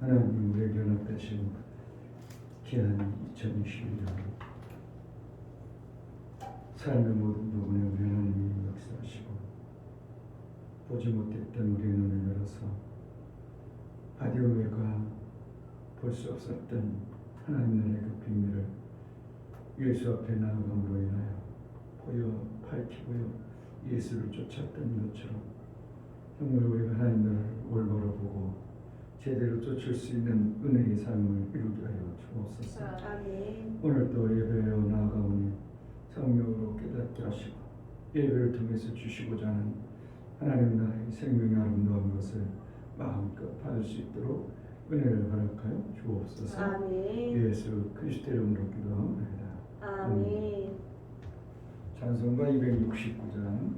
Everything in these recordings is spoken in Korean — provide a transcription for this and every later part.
하나님 우리에게 허락하신 귀한 2021년 삶의 모든 부분에 우리 하나님이 역사하시고 보지 못했던 우리의 눈을 열어서 바디오메가 볼 수 없었던 하나님 나라의 그 비밀을 예수 앞에 나아감으로 인하여 보여 밝히고요 예수를 쫓았던 것처럼 정말 우리가 하나님 나라를 올바로 보고 제대로 쫓을 수 있는 은혜의 삶을 이루게 하여 주옵소서. 아멘. 오늘 또 예배에 나아가오니 성령으로 깨닫게 하시고 예배를 통해서 주시고자 하는 하나님 나라의 생명의 아름다운 것을 마음껏 받을 수 있도록 은혜를 허락하여 주옵소서. 아멘. 예수 그리스도의 이름으로 기도합니다. 아멘. 찬송가 269장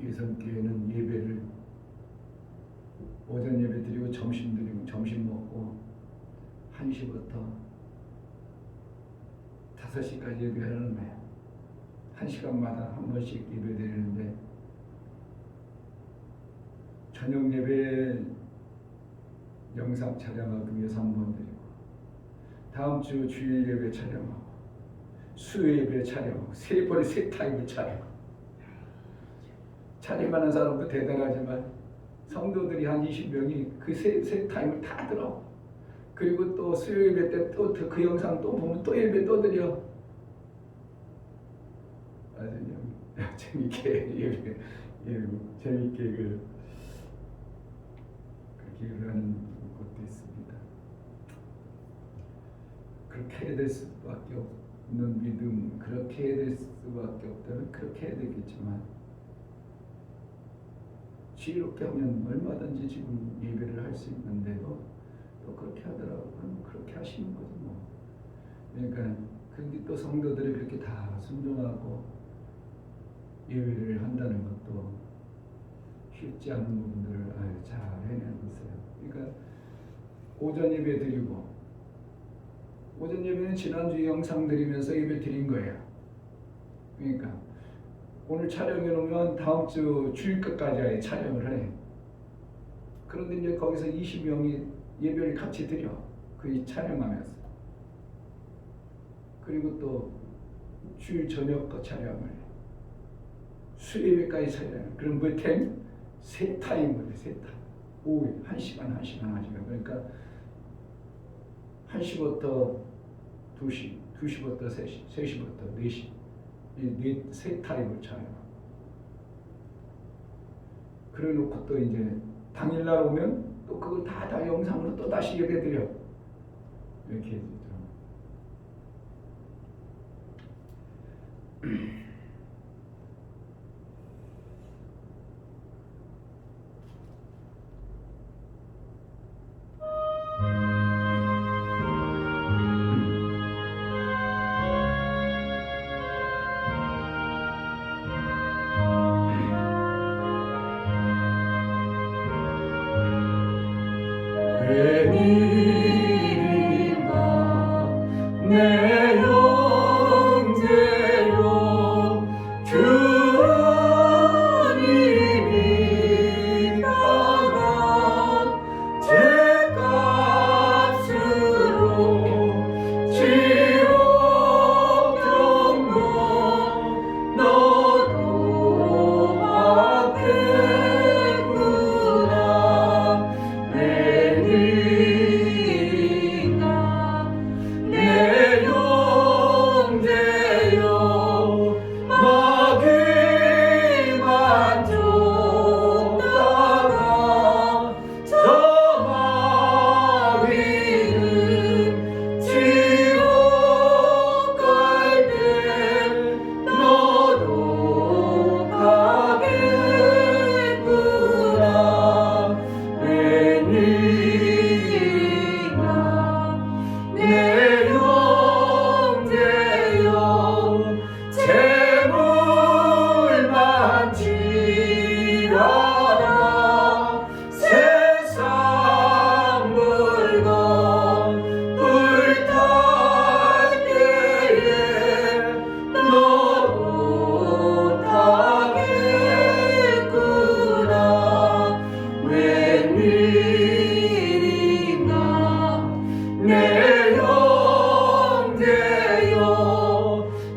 예선교회는 예배를 오전 예배 드리고 점심 드리고 점심 먹고 1시부터 5시까지 예배하는 거예요. 1시간마다 한 번씩 예배 드리는데 저녁 예배 영상 촬영하기 위해서 한 번 드리고 다음 주 주일 예배 촬영하고 수요 예배 촬영하고 세 번에 세 타임을 촬영하고 촬영하는 사람도 대단하지만 성도들이 한 20명이 그 세 타임을 다 들어. 그리고 또 수요 예배 때 또 그 영상 또 보면 또 예배 또 드려. 아주 그냥 재밌게 예배 재밌게 그렇게 하는 것도 있습니다. 그렇게 해야 될 수밖에 없는 믿음, 그렇게 해야 될 수밖에 없다면 그렇게 해야 되겠지만 지혜롭게 하면 얼마든지 지금 예배를 할 수 있는데도 또 그렇게 하더라고. 그럼 그렇게 하시는 거지 뭐. 그러니까 근데 또 성도들이 그렇게 다 순종하고 예배를 한다는 것도 쉽지 않은 부분들을 잘 해내고 있어요. 그러니까 오전 예배 드리고 오전 예배는 지난주 영상 드리면서 예배 드린 거예요. 그러니까 오늘 촬영해 놓으면 다음 주 주일 끝까지 촬영을 해. 그런데 이제 거기서 20명이 예배를 같이 드려. 그 촬영하면서. 그리고 또 주일 저녁 거 촬영을 해. 수요예배까지 촬영해. 그럼 몇 타임? 세 타임을 해. 세 타임. 오후에 1시간. 그러니까 1시부터 2시, 2시부터 3시, 3시부터 4시. 세 타입을 촬영. 그래 놓고 또 이제 당일날 오면 또 그걸 다 영상으로 또 다시 예배 드려. 이렇게 해주죠. 내 형제여 주님이 나가 죄값으로 지옥 경고 너도 받겠구나. 내 형제여 마귀만 쫓다가 저 마귀는 지옥 갈 때 너도 가겠구나. 내 형제여 재물만 취하라. 세상 웬일인가 내 형제여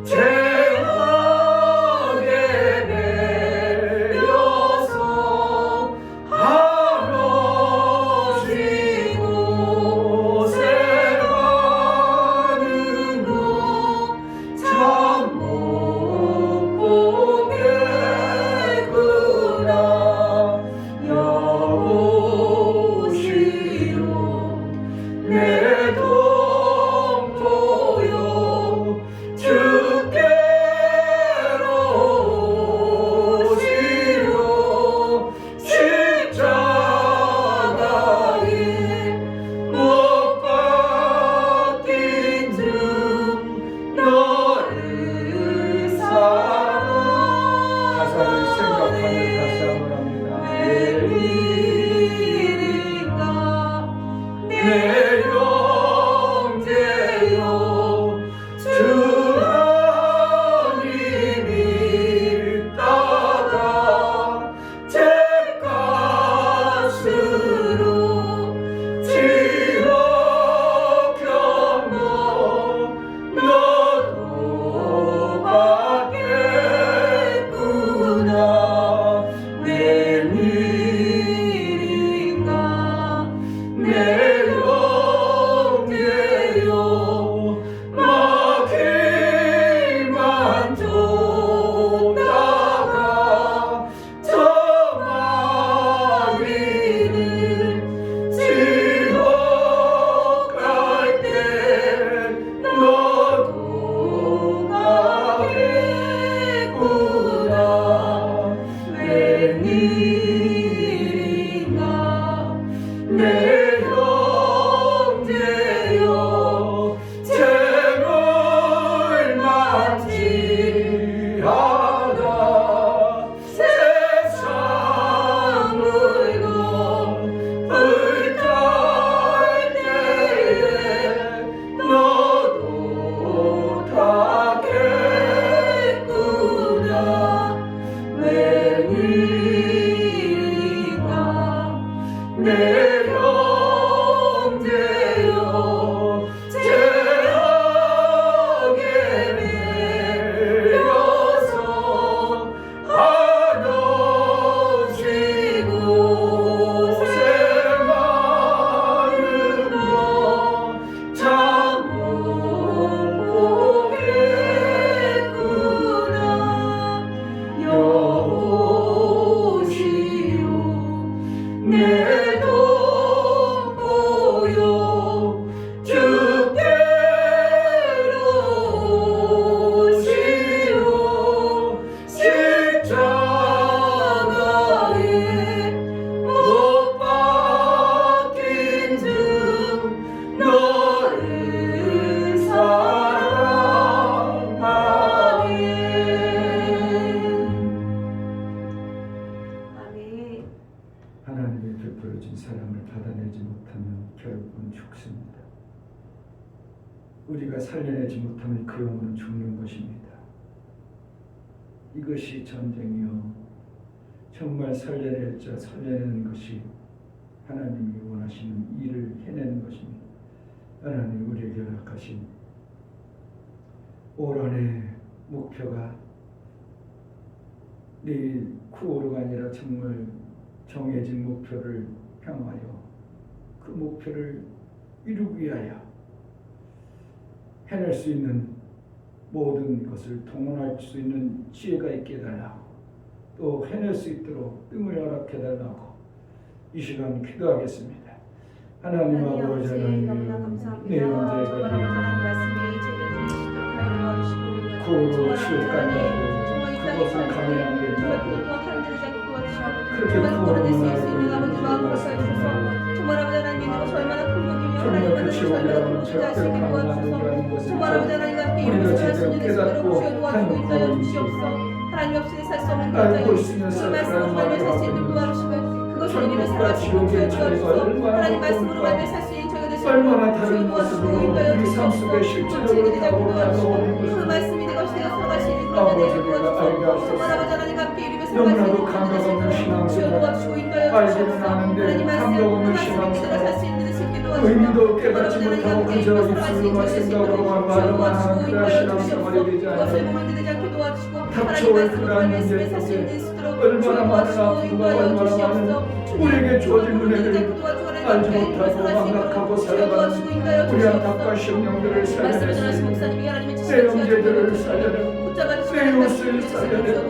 죄악에 매여서 한없이 곳에 가는 거 참 못 보겠구나 여보시오 내 동토요 주께로 오시오 십자가에 못 박힌 중 너를 사랑 가사를 생각하며 다시 한번 합니다. 웬일인가 내 형제여 주 하나님이 따라 제 값으로 지옥 경로 너도 받겠구나 웬일인가 내 형제여 먹이만 줬다가 저 마귀는 지옥 갈 때 너도 가겠구나 웬일인가 내 형제여 죄물만 지하다 세상 물고 불탈 때에 너도 타겠구나 웬일인가 내 형제여 죄악에 매여서 한없이 곳에 가는 거 참 못 보겠구나 여보시오 내 동포요 주께로 오시오 십자가에 못 박힌 중 너를 사랑하네 아멘. 하나님이 베풀어준 사랑을 받아내지 못하면 결국은 죽습니다. 우리가 살려내지 못하면 그 영혼은 죽는 것입니다. 이것이 전쟁이요 정말 살려낼 자 살려내는 것이 하나님이 원하시는 일을 해내는 것입니다. 하나님 우리에게 허락하신 올 한해 목표가 네 구호로가 아니라 정말 정해진 목표를 향하여 그 목표를 이루기 위하여 해낼 수 있는 모든 것을 동원할 수 있는 지혜가 있게 해달라고 또 해낼 수 있도록 뜸을 허락해 달라고 이 시간 기도하겠습니다. 하나님 아버지 하나님 너무나 감사합니다. 내 정말 형제가 하나님 말씀에 제대로 도와주시고 구호로 치유 간다고 그것을 가면 안 된다고 그렇게 구호를 정말 아버지 하나님 믿음으로 얼마나 큰 복이며 하나님 그 받으신 지옥이라는 절대로 절대로 도와주셔서 가능한 것을 정말 아버지 하나님 함께 우리가 일어설 수 제대로 있는 깨닫고 것으로 도와주고 있어 주시옵소서. 하나님 없이 살 수 없는 알고 것들 있으면서 그 말씀으로 말며 살수 있는 도와주시고 그것을 우리를 천국과 살아주시고 지옥의 차이가 주옵소서. 얼마나 하나님 말씀으로 높은가. 말며 살수 있는 저희가 되시고 얼마나 다른 모습으로 우리 삶 속에 실제적으로 다가오는 그 것을 말씀이 내 것이 되어 살아가시는 아버지가 알게 하소서. 아버지 하나님 함께 이루며 너무나도 감격 없는 신앙생활 알기는 아는데 감격 없는 신앙생활 의미도 깨닫지 못하고 그저 입술로만 생각으로만 말로만 하는 그런 신앙생활이 되지 않도록 닥쳐올 그러한 문제 속에 얼마나 많은 아픔과 얼마나 많은 우리에게 주어진 은혜를 알지 못하고 망각하고 살아가는 우리 안타까운 심령들을 살려내시고 내 형제들을 살려내고 내 이웃을 살려내고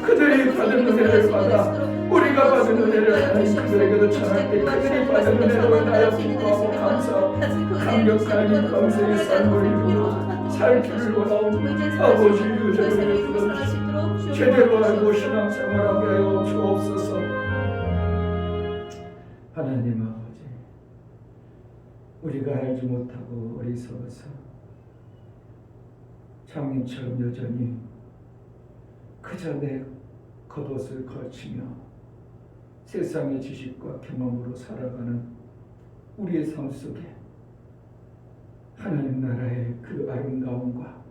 그들이 받은 은혜를 받아 우리가 받은 은혜를 하나님 그들에게도 전할 때 그들이 받은 은혜로 나여 기뻐하고 감사하고 감격하는 감사의 삶을 이루고 살 길을 원하오니 아버지 은혜를 부어주시고 제대로 알고 신앙생활하게 하여 주옵소서. 하나님 아버지, 우리가 알지 못하고 어리석어서 장님처럼 여전히 그저 내 겉옷을 걸치며 세상의 지식과 경험으로 살아가는 우리의 삶 속에 하나님 나라의 그 아름다움과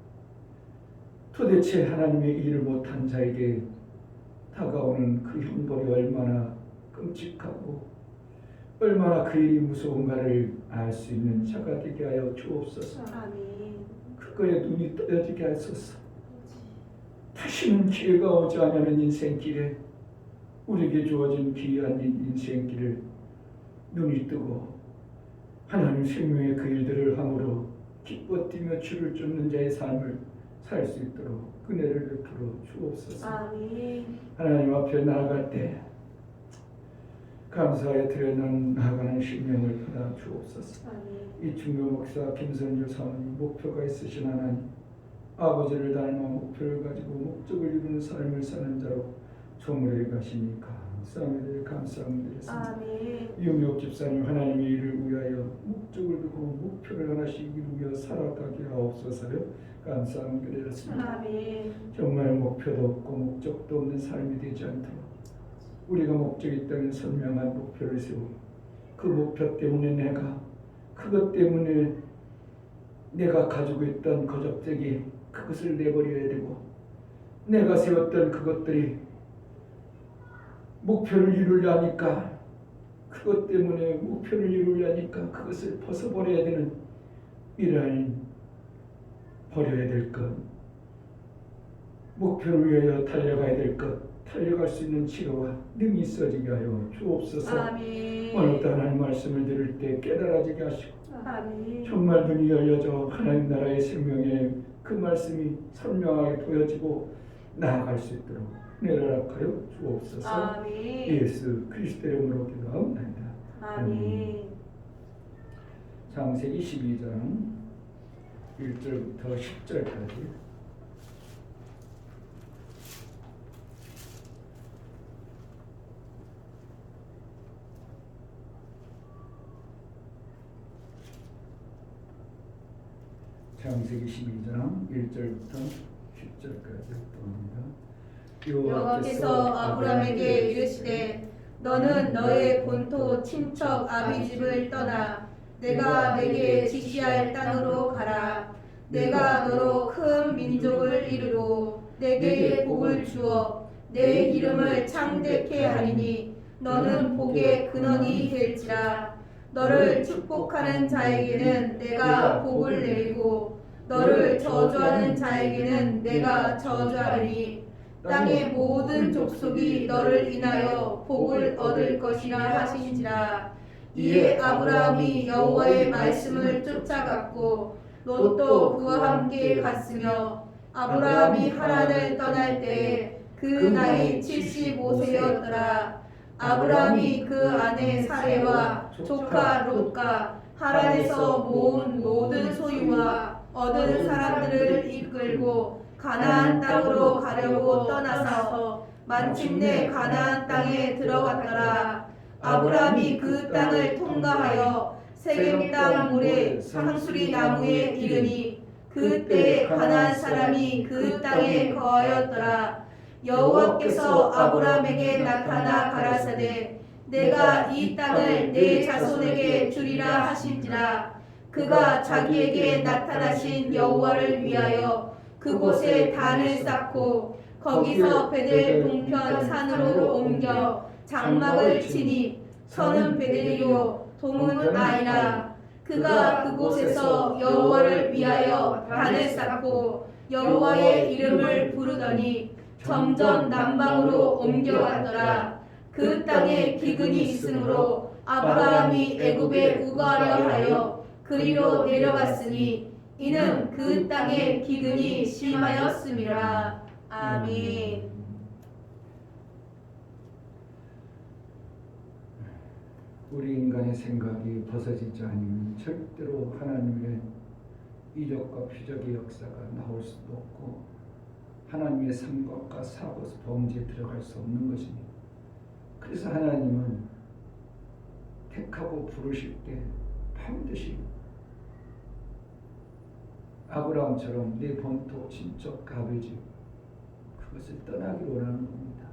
도대체 하나님의 일을 못한 자에게 다가오는 그 형벌이 얼마나 끔찍하고 얼마나 그 일이 무서운가를 알 수 있는 자가 되게 하여 주옵소서. 그거에 눈이 떠여지게 하소서. 다시는 기회가 오지 않는 인생길에 우리에게 주어진 귀한 인생길을 눈이 뜨고 하나님 생명의 그 일들을 함으로 기뻐 뛰며 주를 쫓는 자의 삶을 살 수 있도록 은혜를 베풀어 주옵소서. 하나님 앞에 나아갈 때 감사에 나아가는 심령을 받아 주옵소서. 이 중교 목사 김선주 사모님 목표가 있으신 하나님, 아버지를 닮아 목표를 가지고 목적을 이루는 삶을 사는 자로 소물해 가시니 감사함을 드렸습니다. 유미옥 집사님 하나님의 일을 위하여 목적을 두고 목표를 하나씩 이루며 살아가게 하옵소서요. 감사함을 드렸습니다. 정말 목표도 없고 목적도 없는 삶이 되지 않도록 우리가 목적이 있다면 선명한 목표를 세우고 그 목표 때문에 그것 때문에 내가 가지고 있던 거적대기 그것을 내버려야 되고 내가 세웠던 그것들이 목표를 이루려니까 그것 때문에 목표를 이루려니까 그것을 벗어버려야 되는 이러한 버려야 될 것, 목표를 위하여 달려가야 될 것, 달려갈 수 있는 지혜와 능이 있어지게 하여 주옵소서. 오늘도 하나님 말씀을 들을 때 깨달아지게 하시고 정말 눈이 열려져 하나님 나라의 생명의 그 말씀이 선명하게 보여지고 나아갈 수 있도록 은혜를 허락하여 주옵소서. 예수 그리스도 이름으로 기도하옵나이다. 창세기 22장 1절부터 10절까지 창세기 12장 1절부터 10절까지 봅니다. 여호와께서 아브라함에게 이르시되 너는 너의 본토 친척 아비 집을 떠나 내가 내게 지시할 땅으로 가라. 내가 너로 큰 민족을 이루고 내게 복을 주어 내 이름을 창대케 하리니 너는 복의 근원이 될지라. 너를 축복하는 자에게는 내가 복을 내리고 너를 저주하는 자에게는 내가 저주하리니 땅의 모든 족속이 너를 인하여 복을 얻을 것이라 하신지라. 이에 아브라함이 여호와의 말씀을 쫓아갔고 롯도 그와 함께 갔으며 아브라함이 하란을 떠날 때에 그 나이 75세였더라. 아브라함이 그 아내 사레와 조카 롯과 하란에서 모은 모든 소유와 얻은 사람들을 이끌고 가나안 땅으로 가려고 떠나서 마침내 가나안 땅에 들어갔더라. 아브라함이 그 땅을 통과하여 세겜 땅 모래 상수리 나무에 이르니 그때 가나안 사람이 그 땅에 거하였더라. 여호와께서 아브라함에게 나타나 가라사대 내가 이 땅을 내 자손에게 주리라 하신지라. 그가 자기에게 나타나신 여호와를 위하여 그곳에 단을 쌓고 거기서 베델 동편 산으로 옮겨 장막을 치니 서는 베델이요 동은 아이라. 그가 그곳에서 여호와를 위하여 단을 쌓고 여호와의 이름을 부르더니 점점 남방으로 옮겨갔더라. 그 땅에 기근이 있으므로 아브라함이 애굽에 우거하려 하여 그리로 내려갔으니 이는 그 땅에 기근이 심하였음이라. 아멘. 우리 인간의 생각이 벗어지지 않으면 절대로 하나님의 이적과 표적의 역사가 나올 수도 없고 하나님의 생각과 사고 범죄에 들어갈 수 없는 것입니다. 그래서 하나님은 택하고 부르실 때 반드시 아브라함처럼 내 본토 친척 아버지 그것을 떠나기를 원하는 겁니다.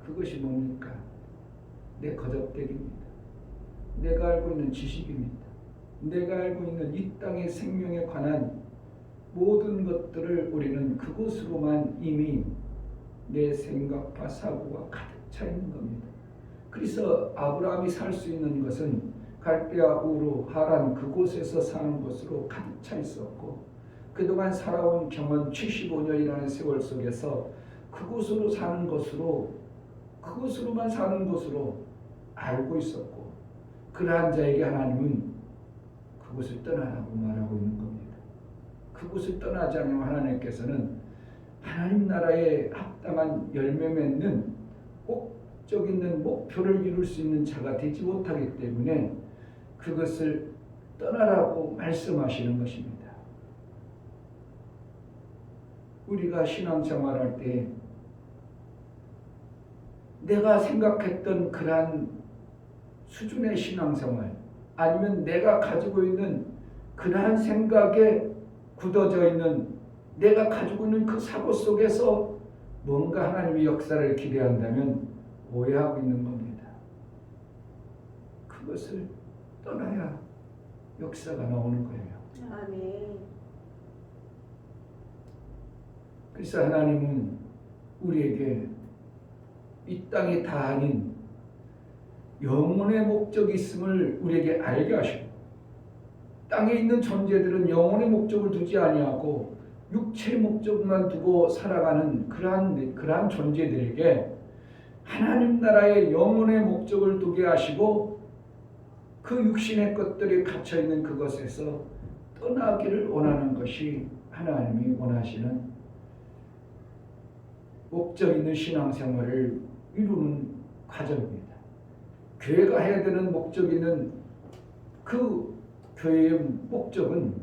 그것이 뭡니까? 내 거듭되기입니다. 내가 알고 있는 지식입니다. 내가 알고 있는 이 땅의 생명에 관한 모든 것들을 우리는 그곳으로만 이미 내 생각과 사고가 가득 차 있는 겁니다. 그래서 아브라함이 살 수 있는 것은 갈대아 우르 하란 그곳에서 사는 것으로 가득 차 있었고 그동안 살아온 경험 75년이라는 세월 속에서 그곳으로 사는 것으로 그곳으로만 사는 것으로 알고 있었고 그러한 자에게 하나님은 그곳을 떠나라고 말하고 있는 겁니다. 그곳을 떠나지 않으면 하나님께서는 하나님 나라에 합당한 열매 맺는 목적 있는 목표를 이룰 수 있는 자가 되지 못하기 때문에 그것을 떠나라고 말씀하시는 것입니다. 우리가 신앙생활할 때 내가 생각했던 그러한 수준의 신앙생활 아니면 내가 가지고 있는 그러한 생각에 굳어져 있는 내가 가지고 있는 그 사고 속에서 뭔가 하나님의 역사를 기대한다면 오해하고 있는 겁니다. 그것을 떠나야 역사가 나오는 거예요. 아멘. 그래서 하나님은 우리에게 이 땅이 다 아닌 영혼의 목적이 있음을 우리에게 알게 하시고 땅에 있는 존재들은 영혼의 목적을 두지 아니하고 육체의 목적만 두고 살아가는 그러한 존재들에게 하나님 나라의 영혼의 목적을 두게 하시고 그 육신의 것들이 갇혀 있는 그것에서 떠나기를 원하는 것이 하나님이 원하시는 목적 있는 신앙생활을 이루는 과정입니다. 교회가 해야 되는 목적 있는 그 교회의 목적은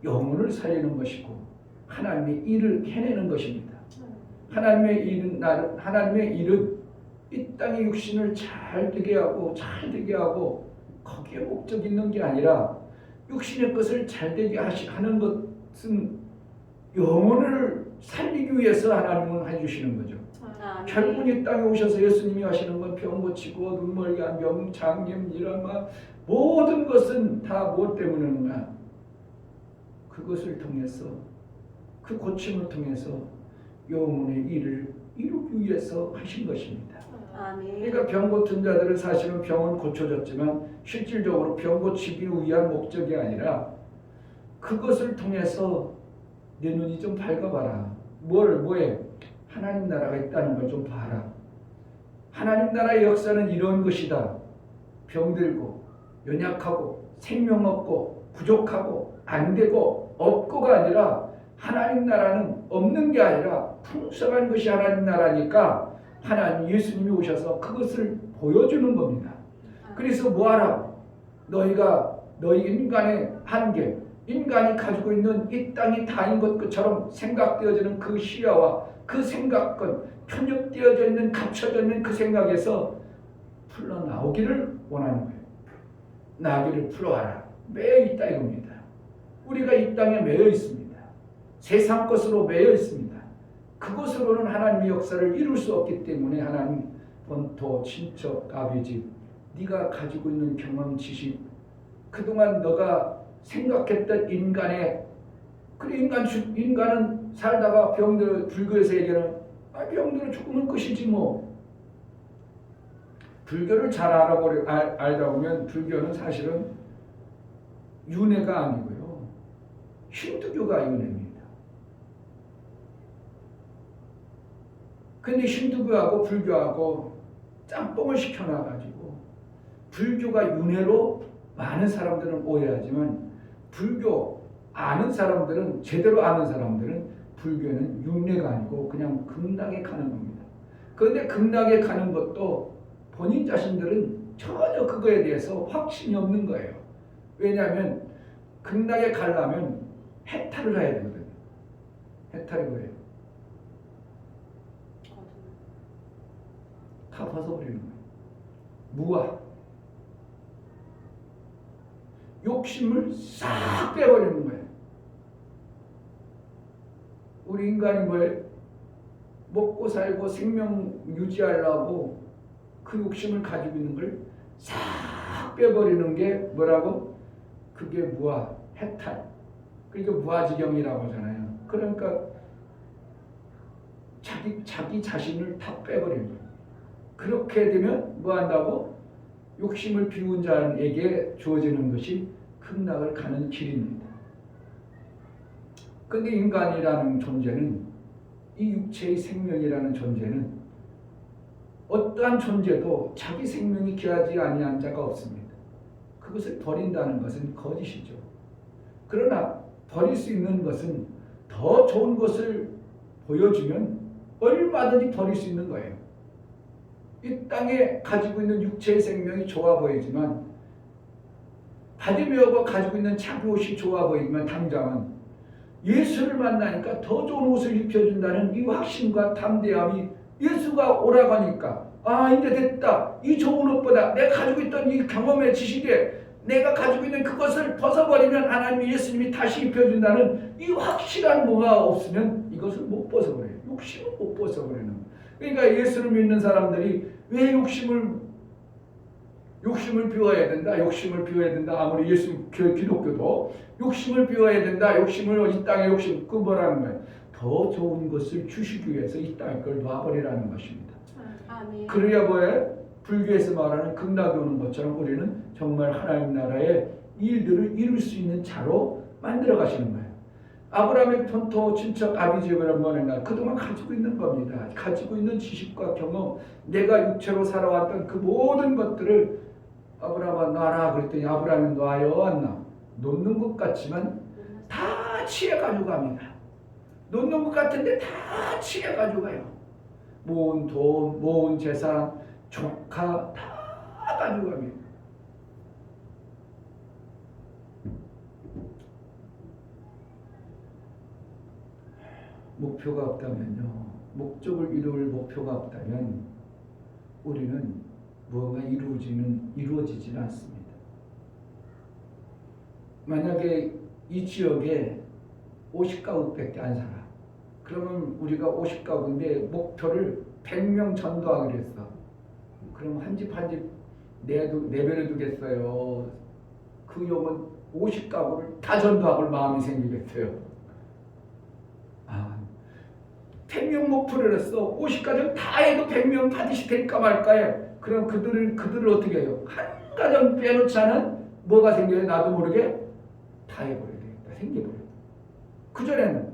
영혼을 살리는 것이고 하나님의 일을 해내는 것입니다. 하나님의 일은 이 땅의 육신을 잘 되게 하고 거기에 목적 있는 게 아니라 육신의 것을 잘 되게 하는 것은 영혼을 살리기 위해서 하나님은 해주시는 거죠. 결국 이 땅에 오셔서 예수님이 하시는 건 병 고치고 눈멀게 한 병, 장염, 이런 모든 것은 다 무엇 때문인가? 그것을 통해서 그 고침을 통해서 영혼의 일을 이루기 위해서 하신 것입니다. 그러니까 병 고친 자들은 사실은 병은 고쳐졌지만 실질적으로 병 고치기 위한 목적이 아니라 그것을 통해서 내 눈이 좀 밝아봐라. 뭐에? 하나님 나라가 있다는 걸 좀 봐라. 하나님 나라의 역사는 이런 것이다. 병들고 연약하고 생명 없고 부족하고 안 되고 없고가 아니라 하나님 나라는 없는 게 아니라 풍성한 것이 하나님 나라니까 하나님 예수님이 오셔서 그것을 보여주는 겁니다. 그래서 뭐하라? 너희 인간의 한계, 인간이 가지고 있는 이 땅이 다인 것처럼 생각되어지는 그 시야와 그 생각권, 편협되어져 있는 갇혀져 있는 그 생각에서 풀러나오기를 원하는 거예요. 나귀를 풀어와라. 매여 있다 이겁니다. 우리가 이 땅에 매여 있습니다. 세상 것으로 매여 있습니다. 그것으로는 하나님의 역사를 이룰 수 없기 때문에 하나님 본토, 친척, 아비집, 네가 가지고 있는 경험, 지식, 그동안 너가 생각했던 인간의 인간은 살다가 병들어 불교에서 얘기하는 병들어 죽으면 끝이지 뭐. 불교를 잘 알다 보면 불교는 사실은 윤회가 아니고요. 힌두교가 윤회입니다. 근데 힌두교하고 불교하고 짬뽕을 시켜놔가지고 불교가 윤회로 많은 사람들은 오해하지만 불교 아는 사람들은 제대로 아는 사람들은 불교는 윤회가 아니고 그냥 극락에 가는 겁니다. 그런데 극락에 가는 것도 본인 자신들은 전혀 그거에 대해서 확신이 없는 거예요. 왜냐하면 극락에 가려면 해탈을 해야 되거든요. 해탈이 뭐예요? 다 벗어버리는 거예요. 무아. 욕심을 싹 빼버리는 거예요. 우리 인간이 뭐예요? 먹고 살고 생명 유지하려고 그 욕심을 가지고 있는 걸 싹 빼버리는 게 뭐라고? 그게 무아, 해탈. 그러니까 무아지경이라고 하잖아요. 그러니까 자기 자신을 다 빼버리는 거예요. 그렇게 되면 뭐 한다고? 욕심을 비운 자에게 주어지는 것이 극락을 가는 길입니다. 근데 인간이라는 존재는, 이 육체의 생명이라는 존재는 어떠한 존재도 자기 생명이 귀하지 아니한 자가 없습니다. 그것을 버린다는 것은 거짓이죠. 그러나 버릴 수 있는 것은 더 좋은 것을 보여주면 얼마든지 버릴 수 있는 거예요. 이 땅에 가지고 있는 육체의 생명이 좋아 보이지만, 바디메어가 가지고 있는 자기 옷이 좋아 보이지만 당장은 예수를 만나니까 더 좋은 옷을 입혀준다는 이 확신과 담대함이, 예수가 오라고 하니까 이제 됐다. 이 좋은 옷보다 내가 가지고 있던 이 경험의 지식에 내가 가지고 있는 그것을 벗어버리면 하나님이, 예수님이 다시 입혀준다는 이 확실한 뭐가 없으면 이것을 못 벗어버려요. 욕심을 못 벗어버리는 거예요. 그러니까 예수를 믿는 사람들이 왜 욕심을 비워야 된다. 욕심을 비워야 된다. 아무리 기독교도 욕심을 비워야 된다. 욕심을, 이 땅의 욕심, 그 뭐라는 거예요? 더 좋은 것을 주시기 위해서 이 땅의 걸 놔버리라는 것입니다. 아멘. 그래야 뭐예요? 불교에서 말하는 극락이 오는 것처럼 우리는 정말 하나님 나라의 일들을 이룰 수 있는 자로 만들어 가시는 거예요. 아브라함의 본토, 친척, 아비집을 뭐냐, 그동안 가지고 있는 겁니다. 가지고 있는 지식과 경험, 내가 육체로 살아왔던 그 모든 것들을 아브라함아 놔라 그랬더니 아브라함이 놔요 안 놔? 놓는 것 같지만 다 취해가지고 갑니다. 놓는 것 같은데 다 취해가지고 가요. 모은 돈, 모은 재산, 조카 다 가지고 갑니다. 목표가 없다면요, 목적을 이룰 목표가 없다면 우리는 무언가 이루어지지는 않습니다. 만약에 이 지역에 50가구밖에 안 살아. 그러면 우리가 50가구인데 목표를 100명 전도하기로 했어. 그럼 한 집 한 집 내버려 두겠어요. 그 용은 50가구를 다 전도할 마음이 생기겠어요. 100명 목표를 했어. 50가정 다 해도 100명 반드시 될까 말까요? 그럼 그들을 어떻게 해요? 한 가정 빼놓지 않은 뭐가 생겨요? 나도 모르게 다 해버려야 되겠다. 생겨버려요. 그전에는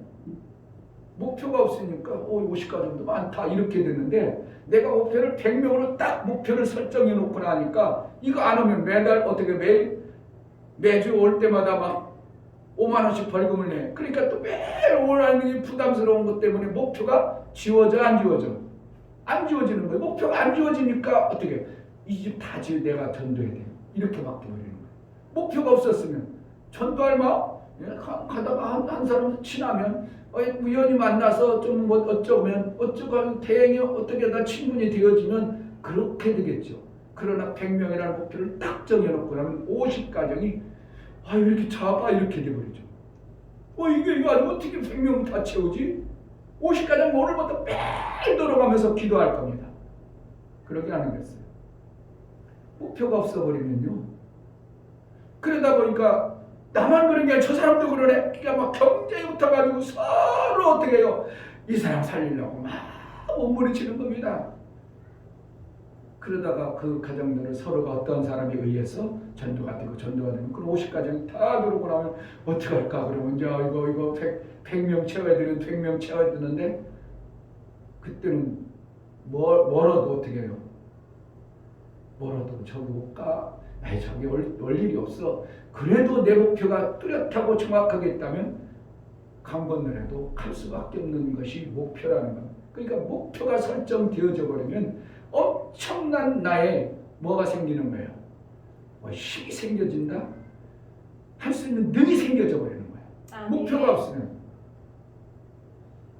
목표가 없으니까 50가정도 많다 이렇게 됐는데, 내가 목표를 100명으로 딱 목표를 설정해 놓고 나니까 이거 안 오면 매달 어떻게 매주 올 때마다 막 5만 원씩 벌금을 내. 그러니까 또 매일 오라는 부담스러운 것 때문에 목표가 지워져 안 지워져? 안 지워지는 거예요. 목표가 안 지워지니까 어떻게 이 집 다 내가 전도해야 돼. 이렇게 바뀌어버리는 거예요. 목표가 없었으면 전도할 마음? 가다가 한 사람 친하면 우연히 만나서 좀 뭐 어쩌고 대행이 어떻게 다 친분이 되어지면 그렇게 되겠죠. 그러나 100명이라는 목표를 딱 정해놓고 나면 50가정이 왜 이렇게 작아? 이렇게 돼버리죠. 이거 아니면 어떻게 100명 다 채우지? 50가정 오늘부터 매일 돌아가면서 기도할 겁니다. 그러게 안 하겠어요. 목표가 없어버리면요. 그러다 보니까 나만 그런 게 아니라 저 사람도 그러네. 그러니까 막 경쟁이 붙어가지고 서로 어떻게 해요. 이 사람 살리려고 막 몸부림치는 겁니다. 그러다가 그 가정들을 서로가 어떤 사람에 의해서 전도가 되고 그럼 50가정이 다 들어오고 나면 어떡할까? 그러면 이제 이거 100명 채워야 되는 100명 채워야 되는데 그때는 멀어도 어떻게 해요? 멀어도 저기 못 가. 아이 저기 올 일이 없어. 그래도 내 목표가 뚜렷하고 정확하게 있다면 강 건너라도 갈 수밖에 없는 것이 목표라는 겁니다. 그러니까 목표가 설정되어져 버리면 엄청난 나의 뭐가 생기는 거예요? 힘이 생겨진다? 할 수 있는 능이 생겨져 버리는 거예요. 목표가 없으면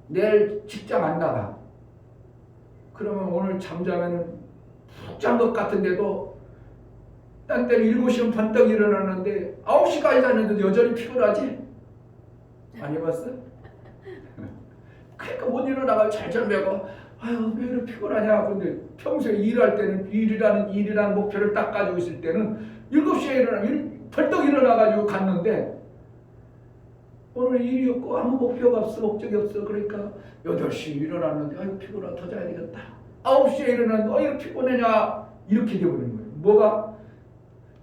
내일 직장 안 나가. 그러면 오늘 잠자면 푹 잔 것 같은데도 딴 때는 7시면 번떡 일어나는데 9시까지 잤는데도 여전히 피곤하지? 안 해봤어? 그러니까 못 일어나가 잘잘 매고 아유 왜 이렇게 피곤하냐. 근데 평소에 일할 때는 일이라는 목표를 딱 가지고 있을 때는 7시에 일어나면 벌떡 일어나가지고 갔는데 오늘 일이 없고 아무 목표가 없어. 목적이 없어. 그러니까 8시에 일어났는데 아유 피곤하다. 더 자야 되겠다. 9시에 일어났는데 이렇게 피곤하냐. 이렇게 되어버리는 거예요. 뭐가?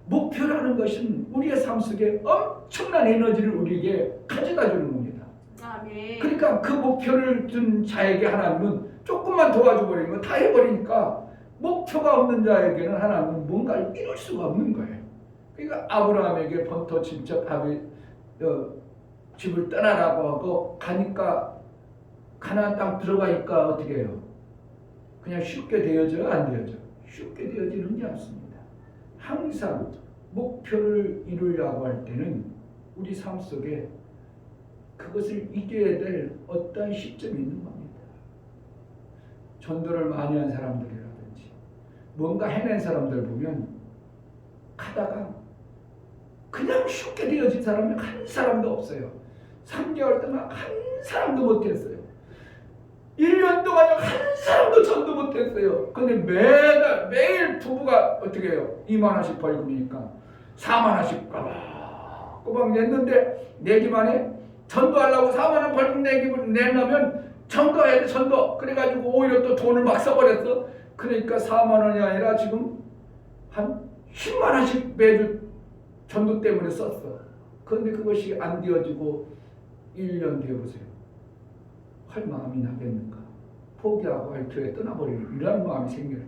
목표라는 것은 우리의 삶 속에 엄청난 에너지를 우리에게 가져다 주는 겁니다. 아멘. 그러니까 그 목표를 준 자에게 하나님은 조금만 도와줘 버리면 다 해버리니까 목표가 없는 자에게는 하나님은 뭔가를 이룰 수가 없는 거예요. 그러니까 아브라함에게 본토 친척 집을 떠나라고 하고 가니까 가나안 땅 들어가니까 어떻게 해요? 그냥 쉽게 되어져요? 안 되어져? 쉽게 되어지는 게 없습니다. 항상 목표를 이루려고 할 때는 우리 삶 속에 그것을 이겨야 될 어떤 시점이 있는 겁니다. 전도를 많이 한 사람들이라든지 뭔가 해낸 사람들 보면 가다가 그냥 쉽게 되어진 사람이 한 사람도 없어요. 3개월 동안 한 사람도 못했어요. 1년 동안 한 사람도 전도 못했어요. 근데 매일 부부가 어떻게 해요? 2만 원씩 벌금이니까 4만 원씩 꼬박 냈는데 내기만 해? 전도하려고 4만 원 벌금 내려면 전도해야 돼. 전도. 그래가지고 오히려 또 돈을 막 써버렸어. 그러니까 4만 원이 아니라 지금 한 10만 원씩 매주 전도 때문에 썼어. 그런데 그것이 안 되어지고 1년 되어보세요. 할 마음이 나겠는가? 포기하고 알토에 떠나버리는 이런 마음이 생겨요.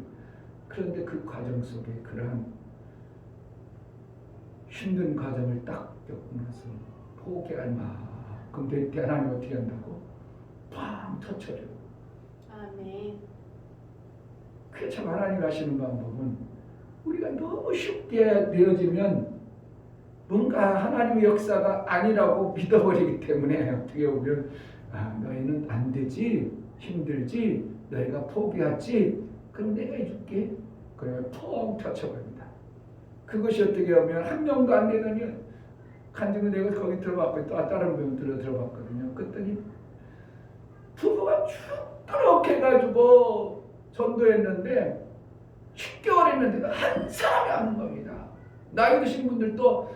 그런데 그 과정 속에 그러한 힘든 과정을 딱 겪고 나서 포기할 만큼 될 때 하나님 어떻게 한다고? 팡 터쳐줘. 아멘. 그게 참 하나님 하시는 방법은 우리가 너무 쉽게 되어지면 뭔가 하나님의 역사가 아니라고 믿어버리기 때문에 어떻게 보면 너희는 안 되지, 힘들지, 너희가 포기하지, 그럼 내가 해줄게. 그러면 펑 터쳐버립니다. 그것이 어떻게 하면 한 명도 안 되더니 간증을 내가 거기 들어봤고 또 다른 분 들어봤거든요. 그랬더니 부부가 쭉 해가지고 전도했는데 10개월 했는데 한 사람이 안 온 겁니다. 나이 드신 분들도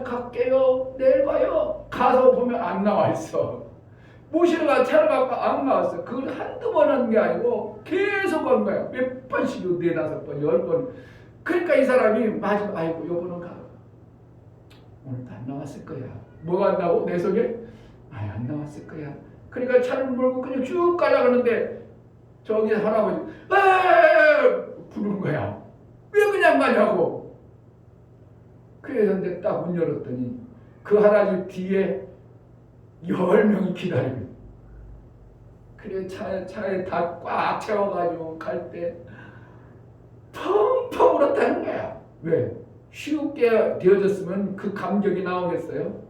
갈게요, 내일 봐요. 가서 보면 안 나와 있어. 모시러 가 찾아가고 안 나왔어. 그걸 한두 번 한 게 아니고 계속 한 거야. 몇 번씩이고 4, 5번, 10번. 그러니까 이 사람이 마지막 아이고 요번은 가. 오늘도 안 나왔을 거야. 뭐가 한다고? 내 속에? 안 나왔을 거야. 그러니까 차를 몰고 그냥 쭉 가려가는데 저기 할아버지 부른 거야. 왜 그냥 가냐고. 그래서 이제 딱 문 열었더니 그 할아버지 뒤에 10명이 기다리고 있어. 그래 차에 다 꽉 채워가지고 갈 때 펑펑 울었다는 거야. 왜? 쉽게 되어졌으면 그 감격이 나오겠어요?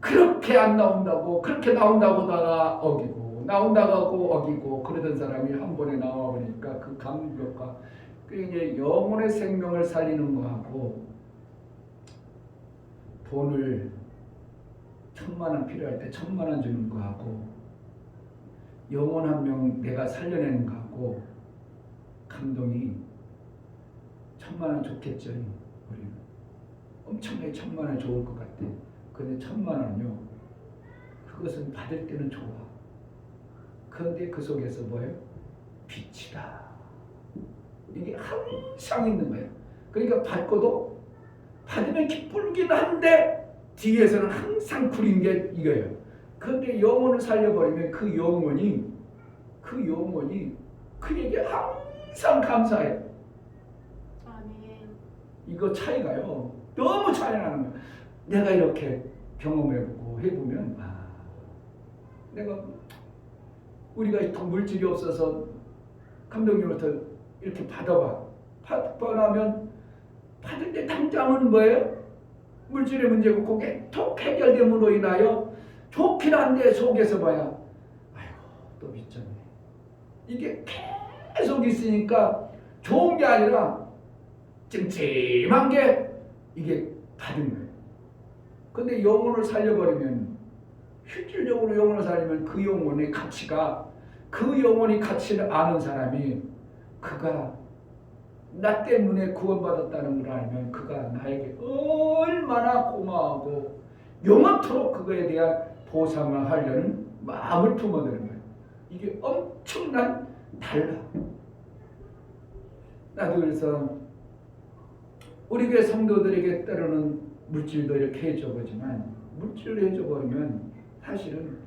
그렇게 안 나온다고, 그렇게 나온다고다가 어기고 나온다고 어기고 그러던 사람이 한 번에 나와 보니까 그 감격과 그 이제 영혼의 생명을 살리는 거하고 돈을 1,000만 원 필요할 때 1,000만 원 주는 거하고 영혼 한 명 내가 살려내는 거하고 감동이 1,000만 원 좋겠죠. 우리는 엄청나게 1,000만 원 좋을 것 같아. 근데 1,000만 원은요, 그것은 받을 때는 좋아. 그런데 그 속에서 뭐예요? 빛이다. 이게 항상 있는 거예요. 그러니까 받고도 받으면 기쁘긴 한데 뒤에서는 항상 구린 게 이거예요. 그런데 영혼을 살려버리면 그 영혼이 그에게 항상 감사해요. 아멘. 이거 차이가요. 너무 차이 나는 거예요. 내가 이렇게 경험해보고 해보면 내가 우리가 더 물질이 없어서 감독님부터 이렇게 받고 나면 받을 때 당장은 뭐예요? 물질의 문제고 그게 톡 해결됨으로 인하여 좋긴 한데 속에서 봐야 아이고 또 빚졌네. 이게 계속 있으니까 좋은 게 아니라 찜찜한 게 이게 받은 거예요. 근데 영혼을 살려버리면 실질적으로 영혼을 살리면 그 영혼의 가치가 그 영혼이 가치를 아는 사람이 그가 나 때문에 구원받았다는 걸 알면 그가 나에게 얼마나 고마워하고 영원토록 그거에 대한 보상을 하려는 마음을 품어드는 거예요. 이게 엄청난 달라. 나도 그래서 우리 교회 성도들에게 때로는 물질도 이렇게 해줘보지만 물질을 해줘버리면 사실은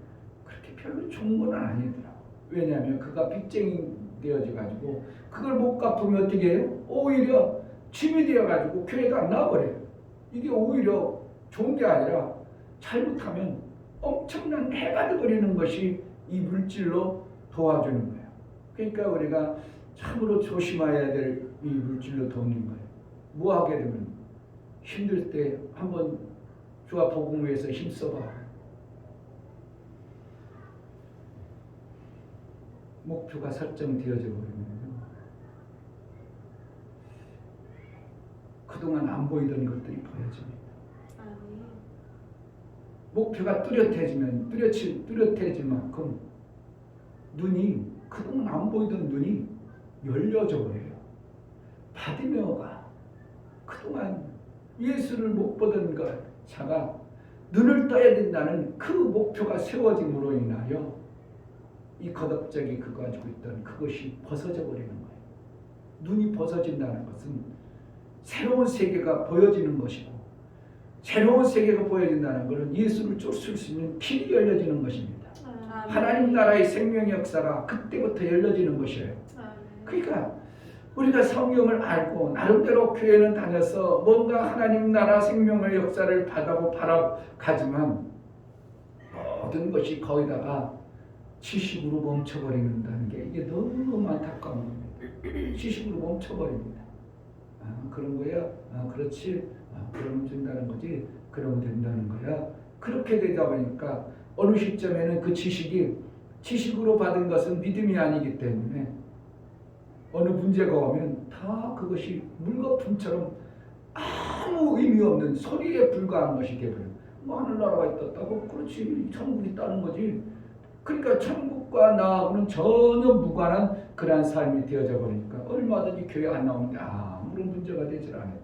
그렇게 별로 좋은 건 아니더라고. 왜냐하면 그가 빚쟁이 되어져가지고 그걸 못 갚으면 어떻게 해요? 오히려 짐이 되어가지고 교회가 안 나와버려요. 이게 오히려 좋은 게 아니라 잘못하면 엄청난 해가 되어버리는 것이 이 물질로 도와주는 거예요. 그러니까 우리가 참으로 조심해야 될 이 물질로 돕는 거예요. 뭐 하게 되면 힘들 때 한번 주와 복음을 위해서 힘써봐. 목표가 설정되어져 버리면 그동안 안 보이던 것들이 보여집니다. 아멘. 목표가 뚜렷해질 만큼 눈이 그동안 안 보이던 눈이 열려져 버려요. 받으며가 그동안 예수를 못 보던 자가 눈을 떠야 된다는 그 목표가 세워짐으로 인하여 이 거덕적이 그거 가지고 있던 그것이 벗어져 버리는 거예요. 눈이 벗어진다는 것은 새로운 세계가 보여지는 것이고 새로운 세계가 보여진다는 것은 예수를 쫓을 수 있는 길이 열려지는 것입니다. 아멘. 하나님 나라의 생명의 역사가 그때부터 열려지는 것이에요. 아멘. 그러니까 우리가 성경을 알고 나름대로 교회는 다녀서 뭔가 하나님 나라 생명의 역사를 바라가지만 모든 것이 거기다가 지식으로 멈춰버린다는 게 이게 너무 안타까운 겁니다. 지식으로 멈춰버립니다. 그런 거야? 그렇지? 그러면 된다는 거지? 그러면 된다는 거야? 그렇게 되다 보니까 어느 시점에는 그 지식으로 받은 것은 믿음이 아니기 때문에 어느 문제가 오면 다 그것이 물거품처럼 아무 의미 없는 소리에 불과한 것이 되버려요. 뭐 하늘나라가 있다고? 그렇지. 천국이 있다는 거지. 그러니까 천국과 나하고는 전혀 무관한 그러한 삶이 되어져 버리니까 얼마든지 교회 안 나오는데 아무런 문제가 되질 않아요.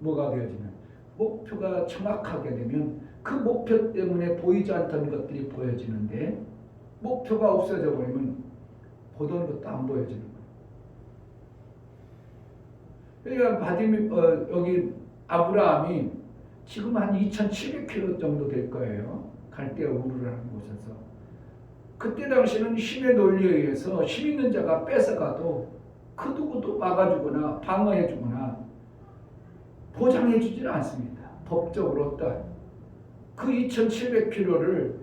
뭐가 되어지면 목표가 정확하게 되면 그 목표 때문에 보이지 않던 것들이 보여지는데 목표가 없어져 버리면 보던 것도 안 보여지는 거예요. 그러니까 여기 아브라함이 지금 한 2,700km 정도 될 거예요. 갈대아 우르라는 곳에서. 그때 당시는 힘의 논리에 의해서 힘 있는 자가 뺏어가도 그 누구도 막아주거나 방어해주거나 보장해주질 않습니다. 법적으로 어떠한 그 2,700km를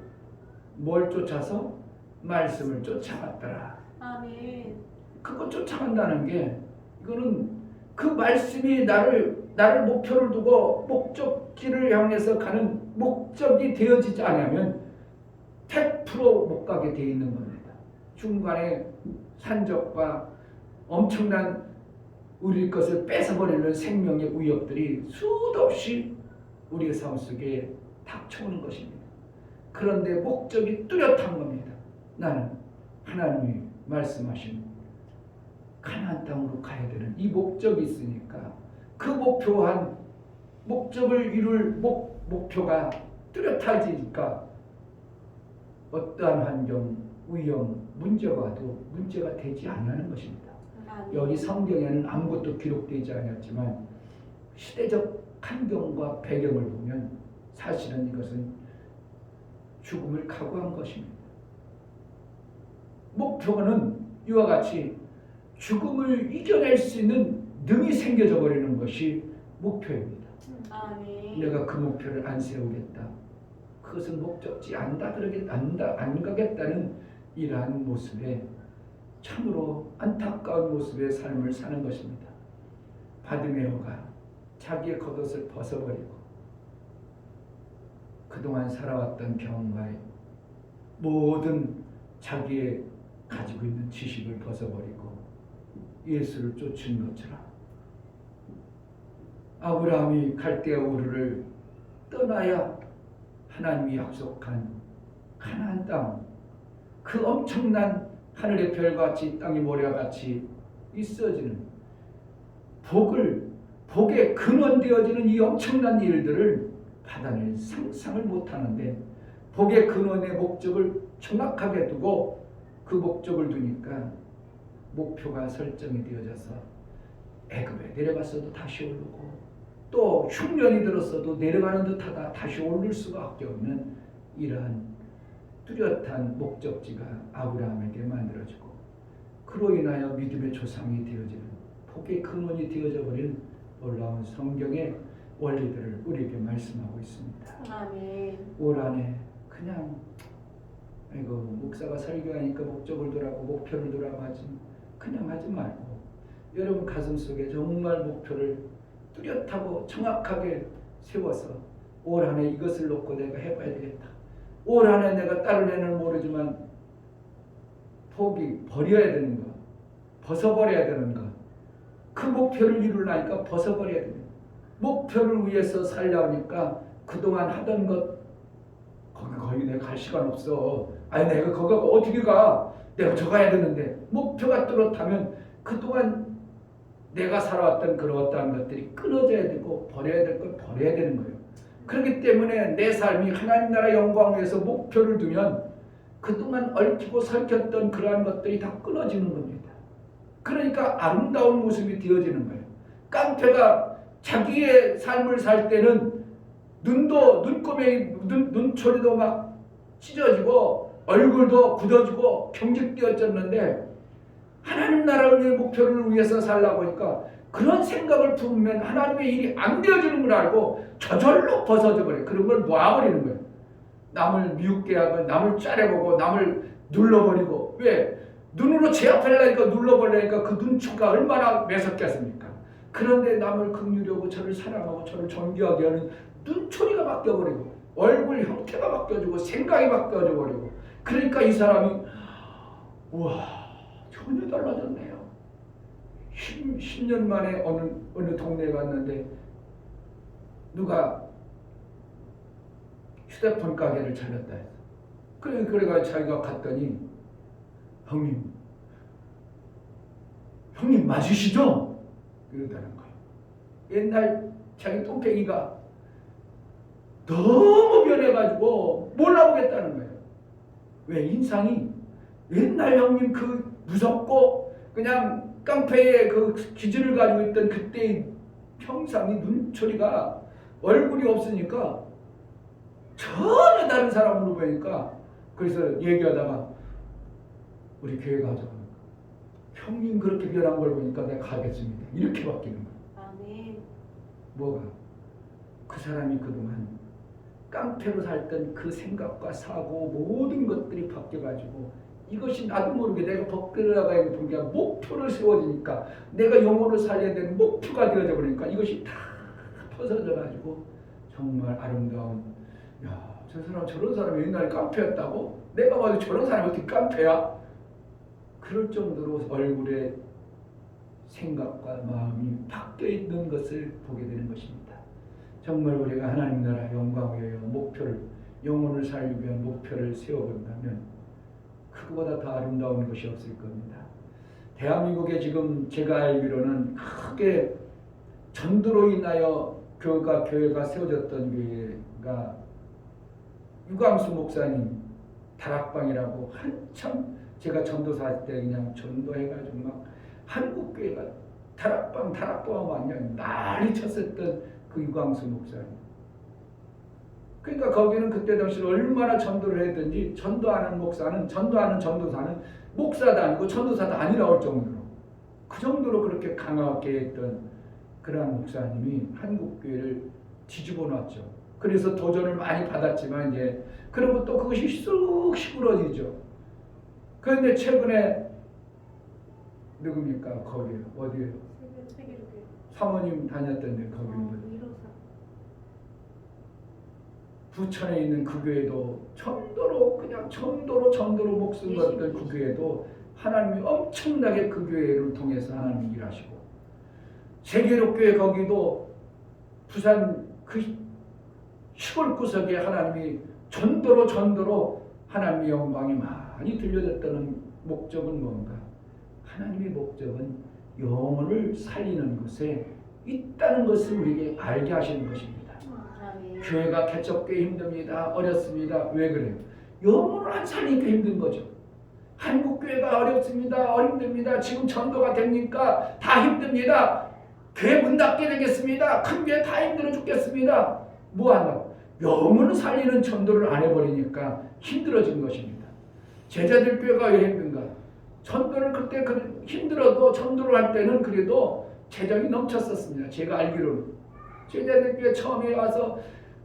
뭘 쫓아서? 말씀을 쫓아갔더라. 아멘. 그거 쫓아간다는 게 이거는 그 말씀이 나를 목표를 두고 목적지를 향해서 가는 목적이 되어지지 않으면 100% 못 가게 돼 있는 겁니다. 중간에 산적과 엄청난 우리 것을 뺏어버리는 생명의 위협들이 수도 없이 우리의 삶 속에 닥쳐오는 것입니다. 그런데 목적이 뚜렷한 겁니다. 나는 하나님이 말씀하신 가나안 땅으로 가야 되는 이 목적이 있으니까 그 목표한 목적을 이룰 목표가 뚜렷해지니까 어떠한 환경, 위험, 문제가 와도 문제가 되지 않는 것입니다. 아멘. 여기 성경에는 아무것도 기록되지 않았지만 시대적 환경과 배경을 보면 사실은 이것은 죽음을 각오한 것입니다. 목표는 이와 같이 죽음을 이겨낼 수 있는 능이 생겨져 버리는 것이 목표입니다. 아멘. 내가 그 목표를 안 세우겠다. 그것은 목적지 안 가겠다는 이러한 모습에 참으로 안타까운 모습의 삶을 사는 것입니다. 바디메오가 자기의 겉옷을 벗어버리고 그동안 살아왔던 경험과의 모든 자기의 가지고 있는 지식을 벗어버리고 예수를 쫓은 것처럼 아브라함이 갈대아 우르를 떠나야 하나님이 약속한 가나안 땅, 그 엄청난 하늘의 별같이 땅의 모래같이 있어지는 복의 근원되어지는 이 엄청난 일들을 받아낼 상상을 못하는데 복의 근원의 목적을 정확하게 두고 그 목적을 두니까 목표가 설정이 되어져서 애굽에 내려갔어도 다시 오르고 또 흉년이 들었어도 내려가는 듯하다 다시 오를 수밖에 없는 이러한 뚜렷한 목적지가 아브라함에게 만들어지고 그로 인하여 믿음의 조상이 되어지는 복의 근원이 되어져 버린 놀라운 성경의 원리들을 우리에게 말씀하고 있습니다. 아멘. 올 한해 그냥 아이고 목사가 설교하니까 목적을 두라고 목표를 두라고 하지 그냥 하지 말고 여러분 가슴속에 정말 목표를 뚜렷하고 정확하게 세워서 올 한해 이것을 놓고 내가 해봐야 되겠다. 올 한해 내가 다른 애는 모르지만 버려야 되는 거, 벗어버려야 되는 거, 그 목표를 이루려니까 벗어버려야 되는 거. 목표를 위해서 살려니까 그동안 하던 것 거기 내가 갈 시간 없어. 아니 내가 거기 어떻게 가? 내가 저 가야 되는데 목표가 뚜렷하면 그동안 내가 살아왔던 그런 어떠한 것들이 끊어져야 되고 버려야 될 걸 버려야 되는 거예요. 그렇기 때문에 내 삶이 하나님 나라 영광을 위해서 목표를 두면 그동안 얽히고 설켰던 그러한 것들이 다 끊어지는 겁니다. 그러니까 아름다운 모습이 되어지는 거예요. 깡패가 자기의 삶을 살 때는 눈초리도 막 찢어지고 얼굴도 굳어지고 경직되어졌는데 하나님 나라를 위해 목표를 위해서 살라고 하니까 그런 생각을 품으면 하나님의 일이 안 되어지는 걸 알고 저절로 벗어져 버려요. 그런 걸 놓아버리는 거예요. 남을 미웃게 하고 남을 째려보고 남을 눌러버리고 왜? 눈으로 제압하려니까 눌러버리니까 그 눈초가 얼마나 매섭겠습니까? 그런데 남을 긍휼하고 저를 사랑하고 저를 존경하게 하는 눈초리가 바뀌어버리고 얼굴 형태가 바뀌어지고 생각이 바뀌어져 버리고 그러니까 이 사람이 우와 전혀 달라졌네요. 10년 만에 어느 동네에 갔는데 누가 휴대폰 가게를 차렸다 해서 그래가 자기가 갔더니 형님 맞으시죠? 이러다는 거예요. 옛날 자기 똥팽이가 너무 변해가지고 몰라보겠다는 거예요. 왜? 인상이 옛날 형님 그 무섭고 그냥 깡패의 그 기질을 가지고 있던 그때의 형상이 눈초리가 얼굴이 없으니까 전혀 다른 사람으로 보니까 그래서 얘기하다가 우리 교회 가자. 형님 그렇게 변한 걸 보니까 내가 가겠습니다. 이렇게 바뀌는 거예요. 아멘. 뭐가? 그 사람이 그동안 깡패로 살던 그 생각과 사고 모든 것들이 바뀌어가지고 이것이 나도 모르게 내가 벗겨나가야 되는 게 목표를 세워지니까 내가 영혼을 살려야 되는 목표가 되어져 버리니까 이것이 다 벗어져가지고 정말 아름다운 저 사람 저런 사람이 옛날에 깡패였다고? 내가 봐도 저런 사람이 어떻게 깡패야? 그럴 정도로 얼굴에 생각과 마음이 바뀌어 있는 것을 보게 되는 것입니다. 정말 우리가 하나님 나라 영광을 위하여 목표를 영혼을 살리기 위한 목표를 세워본다면 그거보다 더 아름다운 것이 없을 겁니다. 대한민국에 지금 제가 알기로는 크게 전도로 인하여 교회가 세워졌던 교회가 유광수 목사님 다락방이라고 한참 제가 전도사 할 때 그냥 전도해가지고 막 한국 교회가 다락방 완전 난리 쳤었던 그 유광수 목사님. 그러니까 거기는 그때 당시 얼마나 전도를 했든지 전도하는 목사는 전도하는 전도사는 목사도 아니고 전도사도 아니라고 할 정도로 그 정도로 그렇게 강하게 했던 그러한 목사님이 한국 교회를 뒤집어 놨죠. 그래서 도전을 많이 받았지만 이제 그리고 또 그것이 쑥 시끄러지죠. 그런데 최근에 누굽니까? 거기 어디에 사모님 다녔던데 거기 부천에 있는 그 교회도 전도로 그냥 전도로 목숨 걸었던 그 교회도 하나님이 엄청나게 그 교회를 통해서 하나님이 일하시고 세계로교회 거기도 부산 그 시골 구석에 하나님이 전도로 하나님의 영광이 많이 들려졌다는 목적은 뭔가? 하나님의 목적은 영혼을 살리는 것에 있다는 것을 우리에게 알게 하시는 것입니다. 교회가 개척꽤 힘듭니다. 어렵습니다. 왜 그래요? 영혼을 안 살리니까 힘든 거죠. 한국교회가 어렵습니다. 어렵습니다. 지금 전도가 됩니까? 다 힘듭니다. 교회 문 닫게 되겠습니다. 큰 교회 다 힘들어 죽겠습니다. 뭐 한다고? 영혼을 살리는 전도를 안 해버리니까 힘들어진 것입니다. 제자들 교회가 왜 힘든가? 전도를 그때 힘들어도 전도를 할 때는 그래도 재정이 넘쳤었습니다. 제가 알기로는 제자들 교회 처음에 와서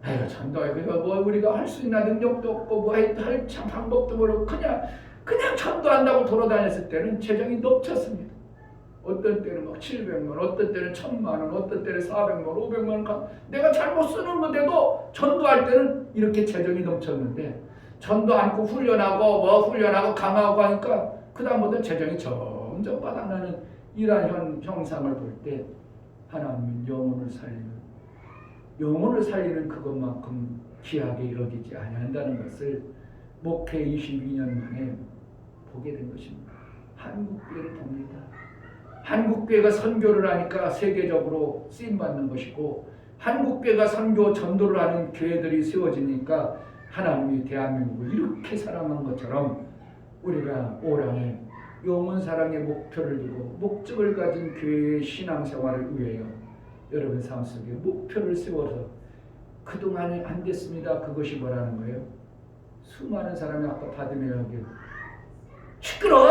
아유 전도에 그거 뭐 우리가 할 수 있나 능력도 없고 뭐 할 참 방법도 모르고 그냥 전도한다고 돌아다녔을 때는 재정이 넘쳤습니다. 어떤 때는 막 700만 원, 어떤 때는 1000만 원, 어떤 때는 400만 원, 500만 원 내가 잘못 쓰는 건데도 전도할 때는 이렇게 재정이 넘쳤는데 전도 않고 훈련하고 강화하고 하니까 그 다음부터 재정이 점점 바닥나는 이러한 형상을 볼 때 하나님은 영혼을 살리는 그것만큼 귀하게 여기지 아니한다는 것을 목회 22년 만에 보게 된 것입니다. 한국교회를 봅니다. 한국교회가 선교를 하니까 세계적으로 쓰임받는 것이고 한국교회가 선교 전도를 하는 교회들이 세워지니까 하나님이 대한민국을 이렇게 사랑한 것처럼 우리가 올 한해 영혼 사랑의 목표를 두고 목적을 가진 교회의 신앙생활을 위하여 여러분 삶 속에 목표를 세워서 그동안에 안 됐습니다. 그것이 뭐라는 거예요? 수많은 사람이 아까 받으면 여기 시끄러워!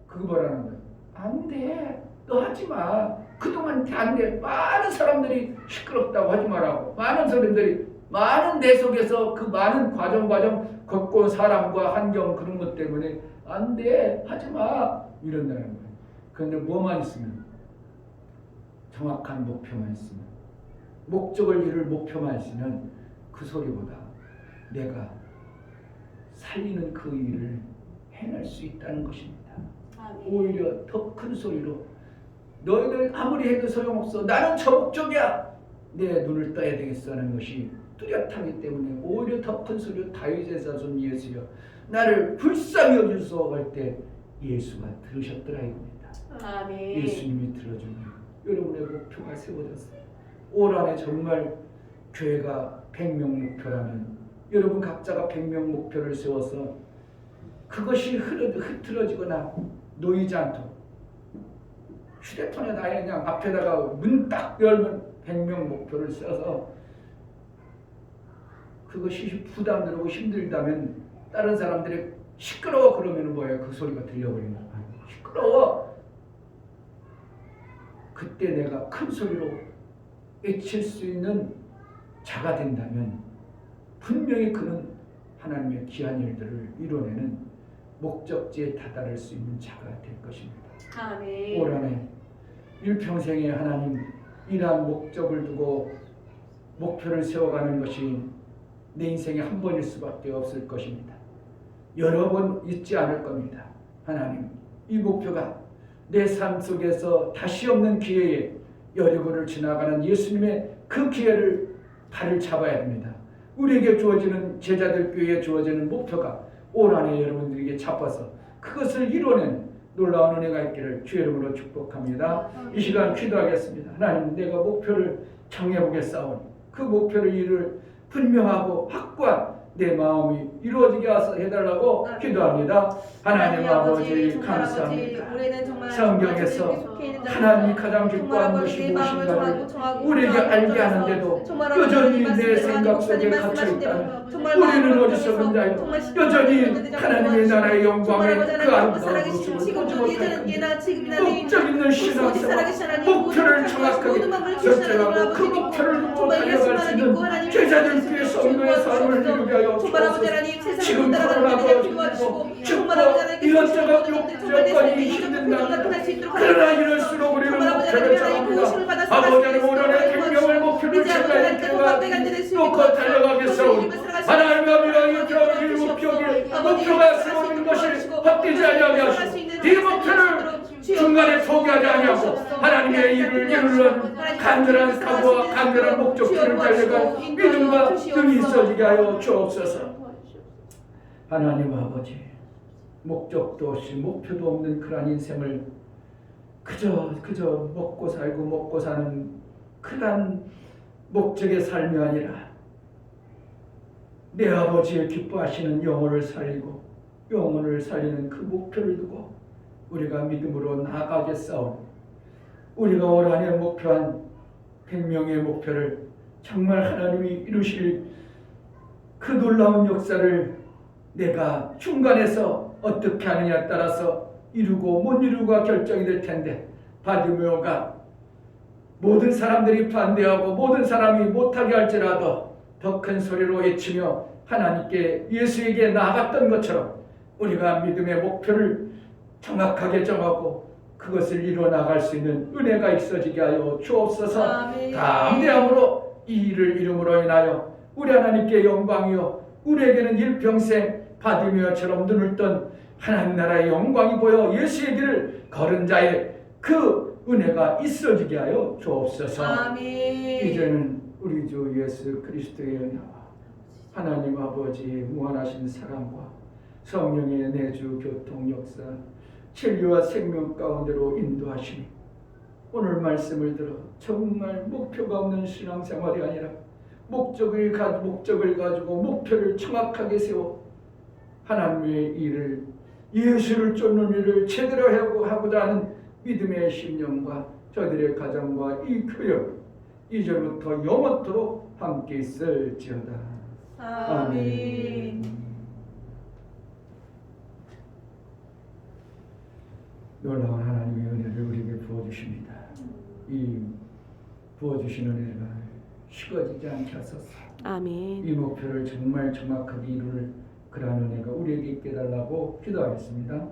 그거 뭐라는 거예요? 안 돼. 너 하지 마. 그동안 안 돼. 많은 사람들이 시끄럽다고 하지 말라고. 많은 사람들이 많은 내 속에서 그 많은 과정 걷고 사람과 환경 그런 것 때문에 안 돼. 하지 마. 이런다는 거예요. 그런데 뭐만 있으면 정확한 목표만 있으면 목적을 이룰 목표만 있으면 그 소리보다 내가 살리는 그 일을 해낼 수 있다는 것입니다. 오히려 더 큰 소리로 너희들 아무리 해도 소용없어. 나는 저 목적이야. 내 눈을 떠야 되겠어 하는 것이 뚜렷하기 때문에 오히려 더 큰 소리로 다윗의 자손 예수여 나를 불쌍히 여주소서 할 때 예수가 들으셨더라 이겁니다. 아멘. 예수님이 들어주면 여러분의 목표가 세워졌어요. 올 한해 정말 교회가 100명 목표라면 여러분 각자가 100명 목표를 세워서 그것이 흐트러지거나 놓이지 않도록 휴대폰에 다 그냥 앞에다가 문 딱 열면 100명 목표를 써서 그것이 부담스러고 힘들다면 다른 사람들이 시끄러워 그러면 뭐예요? 그 소리가 들려버리는 거예요. 시끄러워. 그때 내가 큰 소리로 외칠 수 있는 자가 된다면 분명히 그는 하나님의 귀한 일들을 이뤄내는 목적지에 다다를 수 있는 자가 될 것입니다. 아멘. 올 한해 일평생에 하나님 이러한 목적을 두고 목표를 세워가는 것이 내 인생에 한 번일 수밖에 없을 것입니다. 여러 번 있지 않을 겁니다. 하나님 이 목표가 내 삶 속에서 다시 없는 기회에 여리고를 지나가는 예수님의 그 기회를 발을 잡아야 됩니다. 우리에게 주어지는 제자들 교회에 주어지는 목표가 올 한해 여러분들에게 잡아서 그것을 이뤄내는 놀라운 은혜가 있기를 주의 이름으로 축복합니다. 이 시간 기도하겠습니다. 하나님, 내가 목표를 정해보겠사오니 그 목표를 이룰 분명하고 확고한 내 마음이 이루어지게 해달라고 기도합니다. 하나님 아버지 감사합니다. 성경에서 하나님이 가장 기뻐하는 것이 무엇인가를 우리에게 알게 하는데도 여전히 내 생각 속에 갇혀있다는 우리는 어리석은 자요, 여전히 하나님의 나라의 영광에 그 아름다운 모습을 보지 못하였습니다. 목적 있는 신앙생활, 목표를 정확하게 설정하고 그 목표를 보고 달려갈 수 있는 제자들끼리 성도의 삶을 이루게 하여 주옵소서. 지금 코로나도 춥고 이것저것 여건이 힘든다. 그러나 이럴수록 우리는 목표를 정합니다. 아버지 하나님, 오늘의 생명을 목표를 제가 놓고 달려가겠사오니 하나님 아버지 목표가 세우는 것이 헛되지 아니하게 하시고 이 목표를 중간에 포기하지 아니하고 하나님의 일을 이루는 간절한 각오와 간절한 목적지를 달려갈 믿음과 능이 있어지게 하여 주옵소서. 하나님 아버지, 목적도 없이 목표도 없는 그러한 인생을 그저 먹고 살고 먹고 사는 그러한 목적의 삶이 아니라 내 아버지의 기뻐하시는 영혼을 살리고 영혼을 살리는 그 목표를 두고 우리가 믿음으로 나아가겠사오니 우리가 올 한 해 목표한 100명의 목표를 정말 하나님이 이루실 그 놀라운 역사를 내가 중간에서 어떻게 하느냐에 따라서 이루고 못 이루고가 결정이 될 텐데, 바디메오가 모든 사람들이 반대하고 모든 사람이 못하게 할지라도 더 큰 소리로 외치며 하나님께 예수에게 나아갔던 것처럼 우리가 믿음의 목표를 정확하게 정하고 그것을 이루어 나갈 수 있는 은혜가 있어지게 하여 주옵소서. 담대함으로 이 일을 이름으로 인하여 우리 하나님께 영광이요 우리에게는 일평생 바디메오처럼 눈을 뜬 하나님 나라의 영광이 보여 예수의 길을 걸은 자의 그 은혜가 있어지게 하여 주옵소서. 아멘. 이제는 우리 주 예수 그리스도의 은혜와 하나님 아버지 무한하신 사랑과 성령의 내주 교통 역사 진리와 생명 가운데로 인도하시니 오늘 말씀을 들어 정말 목표가 없는 신앙생활이 아니라 목적을 가지고 목표를 정확하게 세워 하나님의 일을 예수를 쫓는 일을 제대로 하고자 하는 믿음의 심령과 저들의 가정과 이 교회 이제부터 영원토록 함께 있을지어다. 아멘. 놀라운 하나님의 은혜를 우리에게 부어주십니다. 이 부어주신 은혜가 식어지지 않게 하소서. 아멘. 이 목표를 정말 정확하게 이룰 그러한 은혜가 우리에게 있게 해달라고 기도하겠습니다.